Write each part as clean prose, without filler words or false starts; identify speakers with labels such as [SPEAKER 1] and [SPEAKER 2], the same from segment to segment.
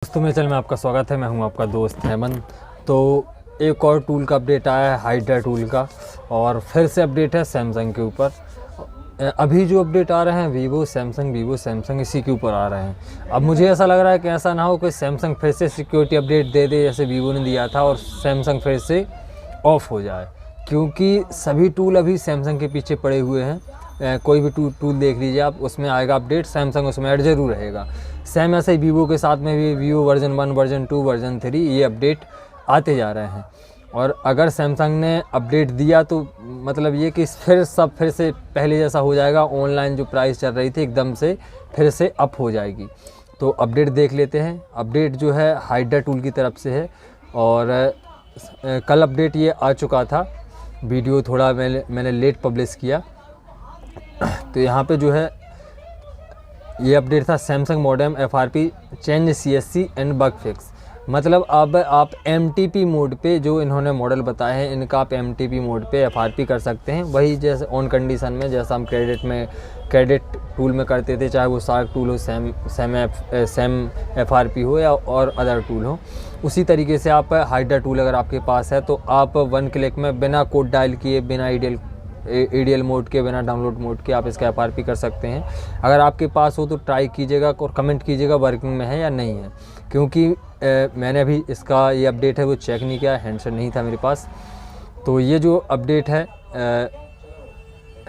[SPEAKER 1] दोस्तों मेरे चैनल में आपका स्वागत है। मैं हूं आपका दोस्त हेमंत। तो एक और टूल का अपडेट आया है हाइड्रा टूल का, और फिर से अपडेट है सैमसंग के ऊपर। अभी जो अपडेट आ रहे हैं वीवो सैमसंग इसी के ऊपर आ रहे हैं। अब मुझे ऐसा लग रहा है कि ऐसा ना हो कि सैमसंग फिर से सिक्योरिटी अपडेट दे दे जैसे वीवो ने दिया था और सैमसंग फिर से ऑफ हो जाए, क्योंकि सभी टूल अभी सैमसंग के पीछे पड़े हुए हैं। कोई भी टूल देख लीजिए आप, उसमें आएगा अपडेट, सैमसंग उसमें ऐड जरूर रहेगा। सेम ऐसे ही वीवो के साथ में भी वीवो वर्जन 1, वर्जन 2, वर्जन 3 ये अपडेट आते जा रहे हैं। और अगर सैमसंग ने अपडेट दिया तो मतलब ये कि फिर से पहले जैसा हो जाएगा। ऑनलाइन जो प्राइस चल रही थी एकदम से फिर से अप हो जाएगी। तो अपडेट देख लेते हैं। अपडेट जो है हाइड्रा टूल की तरफ से है, और कल अपडेट ये आ चुका था। वीडियो थोड़ा मैंने लेट पब्लिश किया। तो यहाँ पे जो है ये अपडेट था Samsung modem FRP change CSC and bug fix. मतलब अब आप MTP मोड पे जो इन्होंने मॉडल बताए हैं इनका आप MTP मोड पे FRP कर सकते हैं। वही जैसे ऑन कंडीशन में जैसा हम क्रेडिट टूल में करते थे, चाहे वो सार्क टूल हो, सैम FRP हो या और अदर टूल हो, उसी तरीके से आप हाइड्रा टूल अगर आपके पास है तो आप 1 क्लिक में बिना कोड डायल किए, बिना EDL मोड के, बिना डाउनलोड मोड के आप इसका FRP कर सकते हैं। अगर आपके पास हो तो ट्राई कीजिएगा और कमेंट कीजिएगा वर्किंग में है या नहीं है, क्योंकि मैंने अभी इसका ये अपडेट है वो चेक नहीं किया, हैंडसेट नहीं था मेरे पास। तो ये जो अपडेट है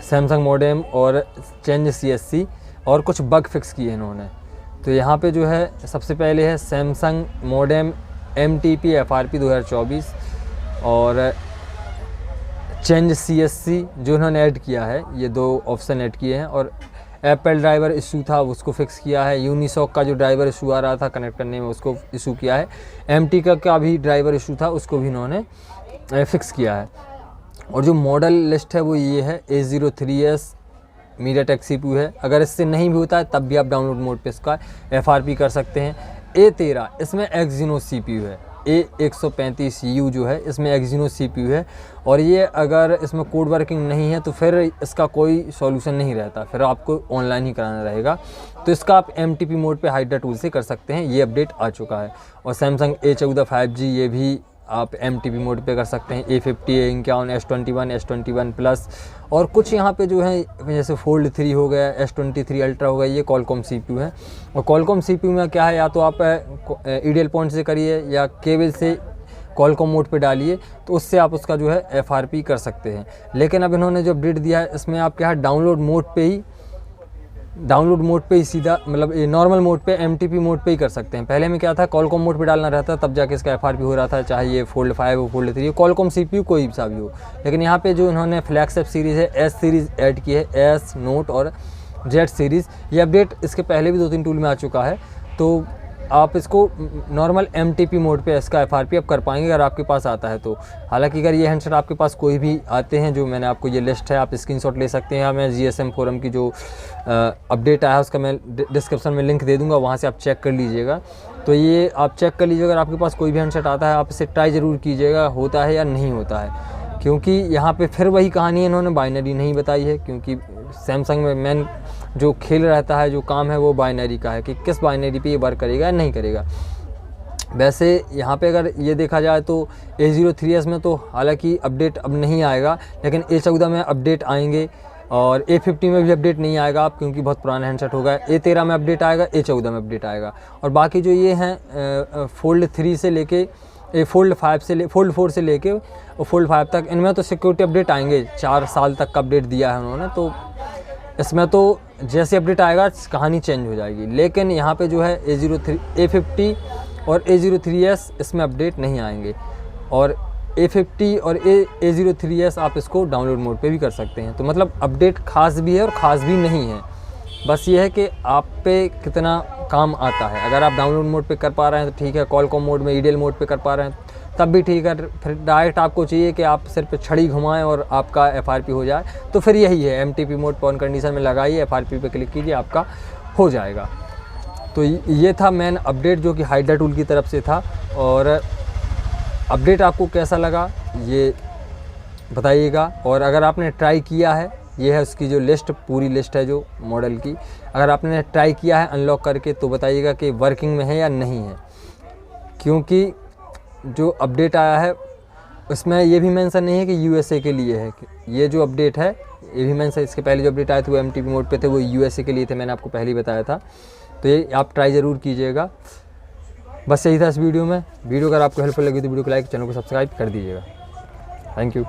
[SPEAKER 1] सैमसंग मॉडेम और चेंज CSC और कुछ बग फिक्स किए इन्होंने। तो यहाँ पे जो है सबसे पहले है सैमसंग मॉडेम MTP FRP 2024 और चेंज CSC जो इन्होंने ऐड किया है, ये 2 ऑप्शन ऐड किए हैं। और एप्पल ड्राइवर इशू था उसको फिक्स किया है। यूनिसॉक का जो ड्राइवर इशू आ रहा था कनेक्ट करने में उसको इशू किया है। MT का भी ड्राइवर इशू था उसको भी इन्होंने फिक्स किया है। और जो मॉडल लिस्ट है वो ये है A03s MediaTek CPU है। अगर इससे नहीं भी होता है तब भी आप डाउनलोड मोड पे इसका FRP कर सकते हैं। A13 इसमें Exynos CPU है। A135U जो है इसमें Exynos CPU है, और ये अगर इसमें कोड वर्किंग नहीं है तो फिर इसका कोई सॉल्यूशन नहीं रहता, फिर आपको ऑनलाइन ही कराना रहेगा। तो इसका आप MTP मोड पे हाइड्रा टूल से कर सकते हैं। ये अपडेट आ चुका है। और सैमसंग A14 5G ये भी आप MTP मोड पे कर सकते हैं। A50, A51, S21, S21 plus, और कुछ यहाँ पे जो है जैसे Fold 3 हो गया, S23 अल्ट्रा हो गया, ये Qualcomm CPU है। और Qualcomm CPU में क्या है, या तो आप EDL पॉइंट से करिए या केबल से Qualcomm मोड पे डालिए, तो उससे आप उसका जो है FRP कर सकते हैं। लेकिन अब इन्होंने जो अपडेट दिया है इसमें आप क्या है डाउनलोड मोड पे ही सीधा मतलब नॉर्मल मोड पे MTP मोड पे ही कर सकते हैं। पहले में क्या था Qualcomm मोड पे डालना रहता तब जाके इसका FRP हो रहा था, चाहे ये Fold 5 हो, Fold 3 हो, Qualcomm CPU कोई सा भी हो। लेकिन यहाँ पे जो इन्होंने फ्लैगशिप सीरीज़ है S सीरीज़ ऐड की है, S, Note और Z सीरीज़, ये अपडेट इसके पहले भी 2-3 टूल में आ चुका है। तो आप इसको नॉर्मल MTP मोड पे इसका FRP आप कर पाएंगे अगर आपके पास आता है तो। हालांकि अगर ये हैंडसेट आपके पास कोई भी आते हैं, जो मैंने आपको ये लिस्ट है आप स्क्रीनशॉट ले सकते हैं, या मैं GSM फोरम की जो अपडेट आया है उसका मैं डिस्क्रिप्शन में लिंक दे दूंगा, वहाँ से आप चेक कर लीजिएगा। तो ये आप चेक कर लीजिएगा, अगर आपके पास कोई भी हैंडसेट आता है आप इसे ट्राई ज़रूर कीजिएगा होता है या नहीं होता है। क्योंकि यहाँ पे फिर वही कहानी है, इन्होंने बाइनरी नहीं बताई है, क्योंकि सैमसंग में मेन जो खेल रहता है, जो काम है वो बाइनरी का है कि किस बाइनरी पे ये वर्क करेगा या नहीं करेगा। वैसे यहाँ पे अगर ये देखा जाए तो A03s में तो हालांकि अपडेट अब नहीं आएगा, लेकिन A14 में अपडेट आएंगे, और A50 में भी अपडेट नहीं आएगा आप, क्योंकि बहुत पुराना हैंडसेट होगा। A13 में अपडेट आएगा, A14 में अपडेट आएगा। और बाकी जो ये हैं Fold 3 से लेके Fold 4 से लेके और Fold 5 तक, इनमें तो सिक्योरिटी अपडेट आएंगे। 4 साल तक का अपडेट दिया है उन्होंने, तो इसमें तो जैसे अपडेट आएगा कहानी चेंज हो जाएगी। लेकिन यहाँ पे जो है A50 और A03s इसमें अपडेट नहीं आएंगे, और A50 और A03s आप इसको डाउनलोड मोड पे भी कर सकते हैं। तो मतलब अपडेट खास भी है और ख़ास भी नहीं है। बस ये है कि आप पे कितना काम आता है। अगर आप डाउनलोड मोड पे कर पा रहे हैं तो ठीक है, Qualcomm मोड में EDL मोड पे कर पा रहे हैं तब भी ठीक है। फिर डायरेक्ट आपको चाहिए कि आप सिर्फ छड़ी घुमाएं और आपका FRP हो जाए, तो फिर यही है MTP मोड ऑन कंडीशन में लगाइए, FRP पे क्लिक कीजिए, आपका हो जाएगा। तो ये था मेन अपडेट जो कि हाइड्रा टूल की तरफ से था। और अपडेट आपको कैसा लगा ये बताइएगा। और अगर आपने ट्राई किया है, ये है उसकी जो लिस्ट, पूरी लिस्ट है जो मॉडल की, अगर आपने ट्राई किया है अनलॉक करके तो बताइएगा कि वर्किंग में है या नहीं है। क्योंकि जो अपडेट आया है उसमें ये भी मेंशन नहीं है कि यूएसए के लिए है। ये जो अपडेट है ये भी मेंशन, इसके पहले जो अपडेट आए थे वो एमटीपी मोड पे थे, वो यूएसए के लिए थे, मैंने आपको पहले ही बताया था। तो ये आप ट्राई ज़रूर कीजिएगा। बस यही था इस वीडियो में। वीडियो अगर आपको हेल्पफुल लगी तो वीडियो को लाइक, चैनल को सब्सक्राइब कर दीजिएगा। Thank you.